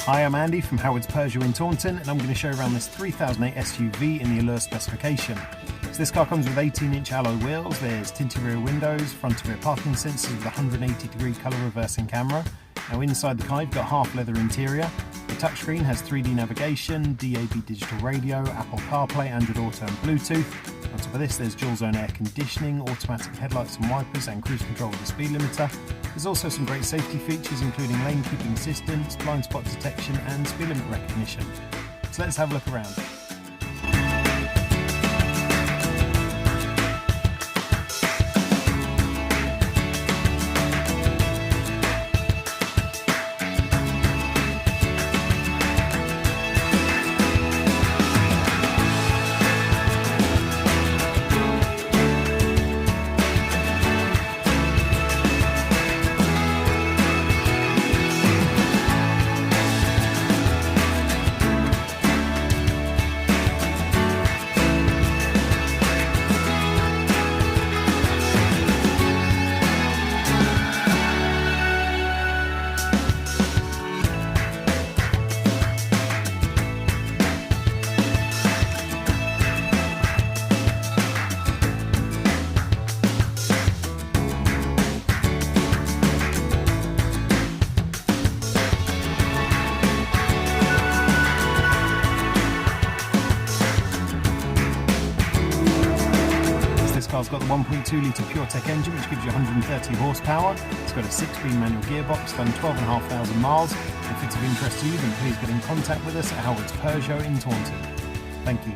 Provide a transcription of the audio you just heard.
Hi, I'm Andy from Howard's Peugeot in Taunton, and I'm going to show you around this 3008 SUV in the Allure specification. So this car comes with 18-inch alloy wheels, there's tinted rear windows, front and rear parking sensors with a 180-degree colour reversing camera. Now inside the car you've got half leather interior. The touchscreen has 3D navigation, DAB digital radio, Apple CarPlay, Android Auto and Bluetooth. On top of this there's dual zone air conditioning, automatic headlights and wipers and cruise control with the speed limiter. There's also some great safety features including lane keeping assistance, blind spot detection and speed limit recognition. So let's have a look around. This car's got the 1.2 litre PureTech engine which gives you 130 horsepower. It's got a 6-speed manual gearbox, done 12,500 miles. If it's of interest to you then please get in contact with us at Howard's Peugeot in Taunton. Thank you.